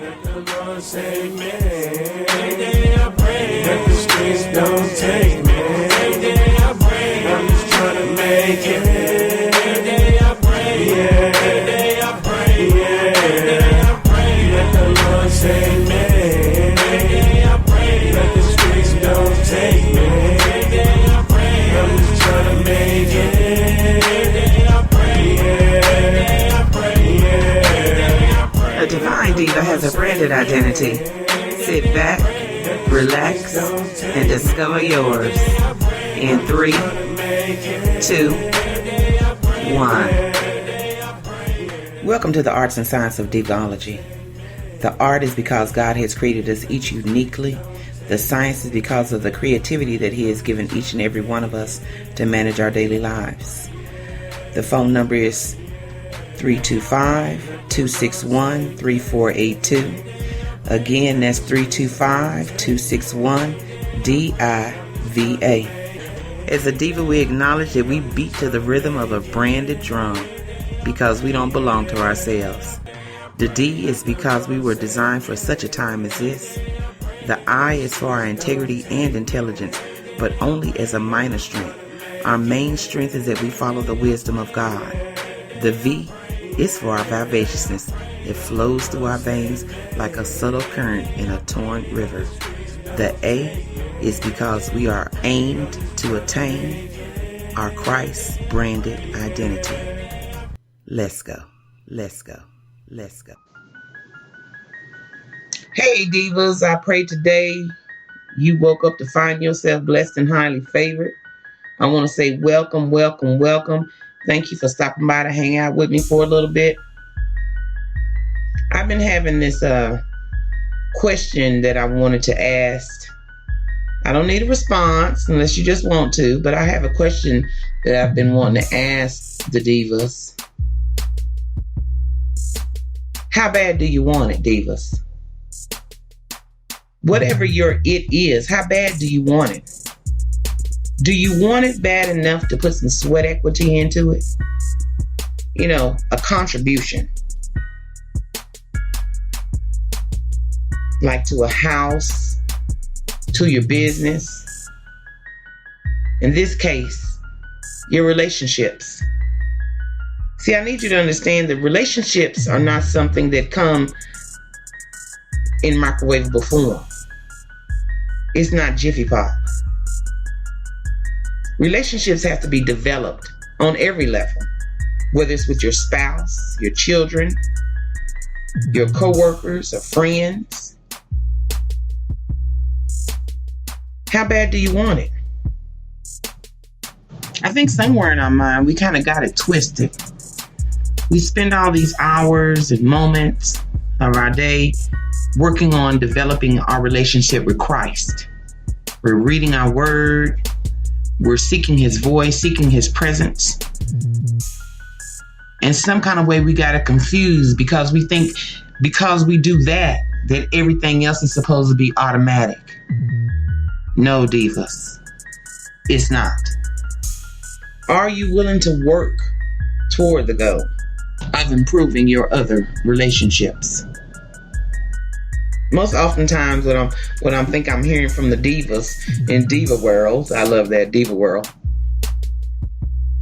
Let the Lord save me. Every day I pray. Let the streets don't take me. Every day I pray. I'm just trying to make it. Every day I pray. Yeah. Every day I pray. Yeah. Every day I pray. Let the Lord save me. Every day I pray. Let the streets don't take me. Every day I pray. I'm just trying to make it. Every day I pray. Yeah. Every day I pray. Yeah. A divine diva has a branded identity. Sit back, relax, and discover yours. In 3, 2, 1. Welcome to the Arts and Science of Divology. The art is because God has created us each uniquely. The science is because of the creativity that He has given each and every one of us to manage our daily lives. The phone number is 325-261-3482. Again, that's 325-261-DIVA. As a diva, we acknowledge that we beat to the rhythm of a branded drum because we don't belong to ourselves. The D is because we were designed for such a time as this. The I is for our integrity and intelligence, but only as a minor strength. Our main strength is that we follow the wisdom of God. The V is for our vivaciousness. It flows through our veins like a subtle current in a torrent river. The A is because we are aimed to attain our Christ-branded identity. Let's go. Let's go. Let's go. Hey divas, I pray today you woke up to find yourself blessed and highly favored. I want to say welcome, welcome, welcome. Thank you for stopping by to hang out with me for a little bit. I've been having this question that I wanted to ask. I don't need a response unless you just want to, but I have a question that I've been wanting to ask the divas. How bad do you want it, divas? Whatever your it is, how bad do you want it? Do you want it bad enough to put some sweat equity into it? You know, a contribution. Like to a house, to your business. In this case, your relationships. See, I need you to understand that relationships are not something that come in microwavable form. It's not Jiffy Pop. Relationships have to be developed on every level, whether it's with your spouse, your children, your coworkers, or friends. How bad do you want it? I think somewhere in our mind, we kind of got it twisted. We spend all these hours and moments of our day working on developing our relationship with Christ. We're reading our word. We're seeking His voice, seeking His presence. In some kind of way, we got it confused because we think because we do that everything else is supposed to be automatic. No, divas. It's not. Are you willing to work toward the goal of improving your other relationships? Most oftentimes what I'm hearing from the divas in diva world, I love that diva world,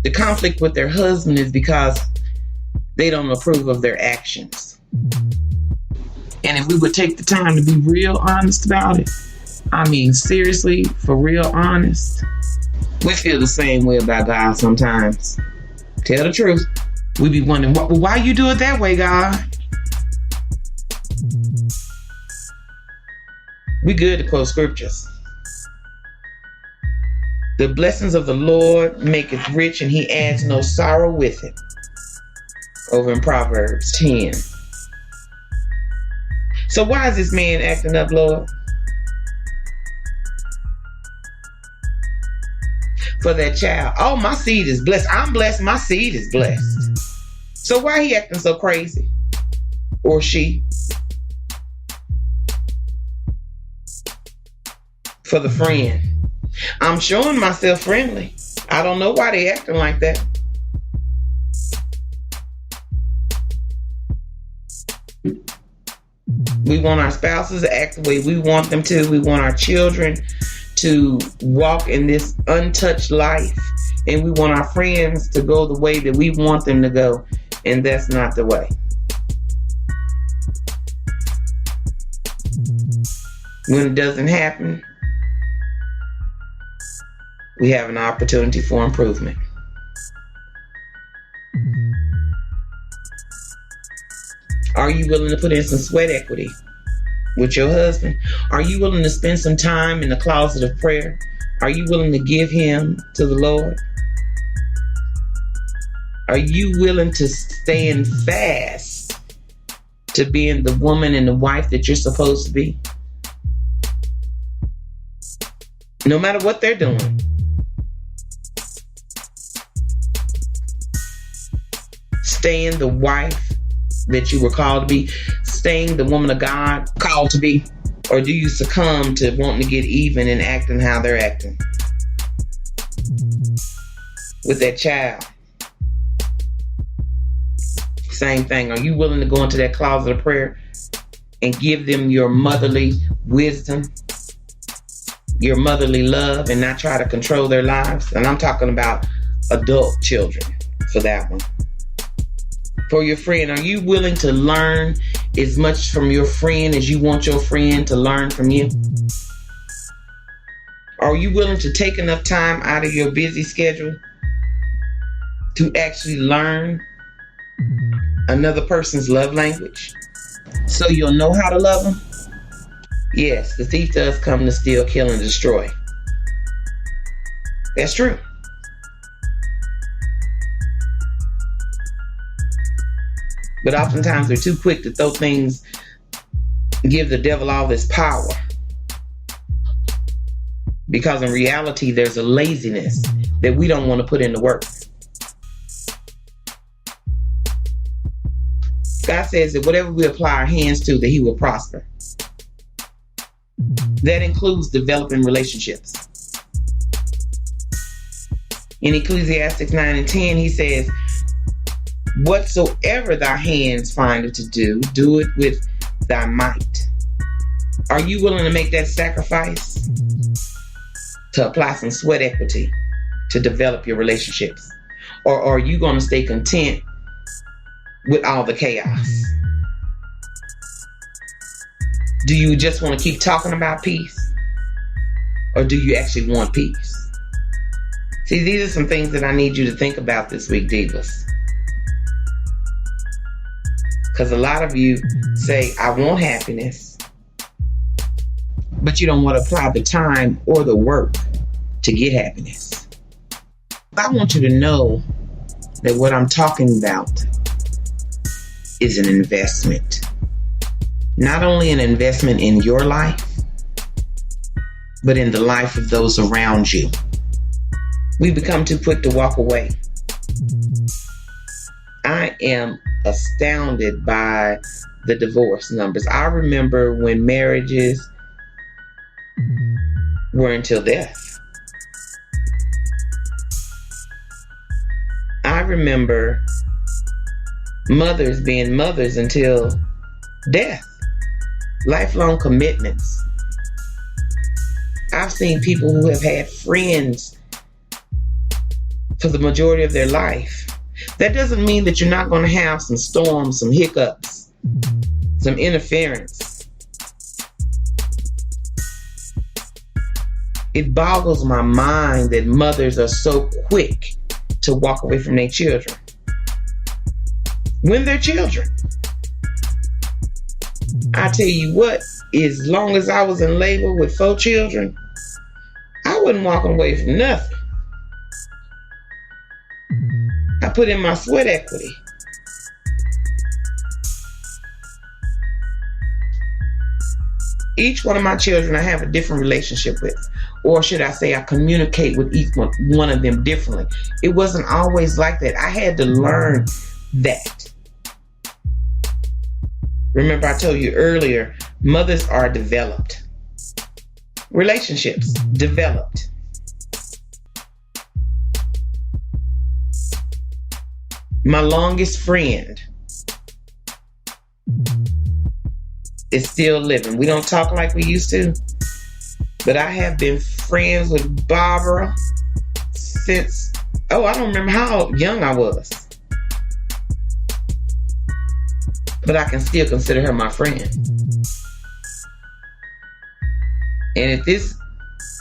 the conflict with their husband is because they don't approve of their actions. And if we would take the time to be real honest about it, I mean seriously, for real honest, we feel the same way about God sometimes. Tell the truth. We be wondering, why you do it that way, God? We good to quote scriptures. The blessings of the Lord maketh rich, and He adds no sorrow with it. Over in Proverbs 10. So why is this man acting up, Lord? For that child. Oh, my seed is blessed. I'm blessed. My seed is blessed. So why he acting so crazy? Or she? For the friend. I'm showing myself friendly. I don't know why they acting like that. We want our spouses to act the way we want them to. We want our children to walk in this untouched life. And we want our friends to go the way that we want them to go. And that's not the way. When it doesn't happen, we have an opportunity for improvement. Are you willing to put in some sweat equity with your husband? Are you willing to spend some time in the closet of prayer? Are you willing to give him to the Lord? Are you willing to stand fast to being the woman and the wife that you're supposed to be? No matter what they're doing. Staying the wife that you were called to be, staying the woman of God called to be, or do you succumb to wanting to get even and acting how they're acting with that child? Same thing. Are you willing to go into that closet of prayer and give them your motherly wisdom, your motherly love, and not try to control their lives? And I'm talking about adult children for that one. For your friend, are you willing to learn as much from your friend as you want your friend to learn from you? Are you willing to take enough time out of your busy schedule to actually learn another person's love language so you'll know how to love them? Yes, the thief does come to steal, kill, and destroy. That's true. But oftentimes they're too quick to throw things, give the devil all this power. Because in reality, there's a laziness that we don't want to put into work. God says that whatever we apply our hands to, that he will prosper. That includes developing relationships. In Ecclesiastes 9 and 10, he says, whatsoever thy hands find it to do, do it with thy might. Are you willing to make that sacrifice to apply some sweat equity to develop your relationships? Or are you going to stay content with all the chaos? Do you just want to keep talking about peace? Or do you actually want peace? See, these are some things that I need you to think about this week, divas. Because a lot of you say, I want happiness, but you don't want to apply the time or the work to get happiness. I want you to know that what I'm talking about is an investment. Not only an investment in your life, but in the life of those around you. We become too quick to walk away. I am astounded by the divorce numbers. I remember when marriages were until death. I remember mothers being mothers until death. Lifelong commitments. I've seen people who have had friends for the majority of their life. That doesn't mean that you're not going to have some storms, some hiccups, some interference. It boggles my mind that mothers are so quick to walk away from their children when they're children. I tell you what, as long as I was in labor with 4 children, I wasn't walking away from nothing. I put in my sweat equity. Each one of my children I have a different relationship with. Or should I say I communicate with each one of them differently. It wasn't always like that. I had to learn that. Remember I told you earlier, mothers are developed. Relationships, developed. My longest friend is still living. We don't talk like we used to, but I have been friends with Barbara since, I don't remember how young I was. But I can still consider her my friend. And at this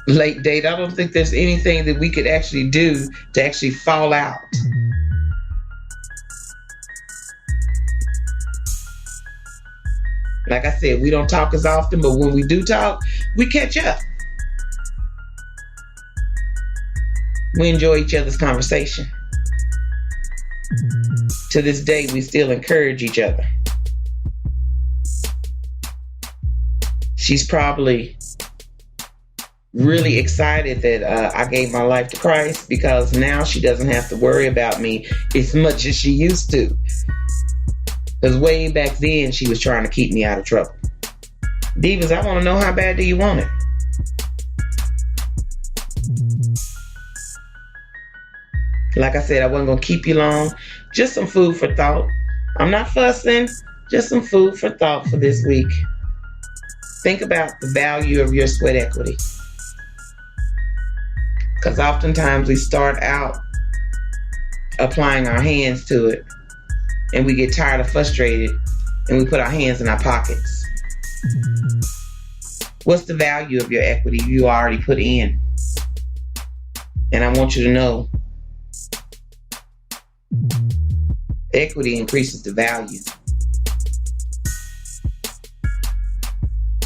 late date, I don't think there's anything that we could actually do to actually fall out. Like I said, we don't talk as often, but when we do talk, we catch up. We enjoy each other's conversation. To this day, we still encourage each other. She's probably really excited that I gave my life to Christ, because now she doesn't have to worry about me as much as she used to. Because way back then, she was trying to keep me out of trouble. Divas, I want to know, how bad do you want it? Like I said, I wasn't going to keep you long. Just some food for thought. I'm not fussing. Just some food for thought for this week. Think about the value of your sweat equity. Because oftentimes we start out applying our hands to it, and we get tired or frustrated, and we put our hands in our pockets. What's the value of your equity you already put in? And I want you to know, equity increases the value.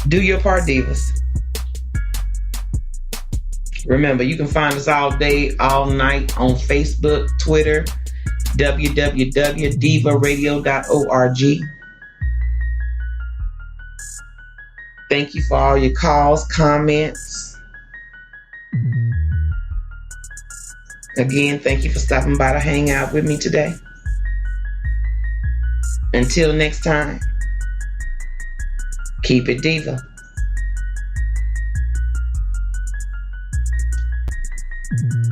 Do your part, divas. Remember, you can find us all day, all night on Facebook, Twitter, www.divaradio.org. Thank you for all your calls, comments. Again, thank you for stopping by to hang out with me today. Until next time, keep it diva. Mm-hmm.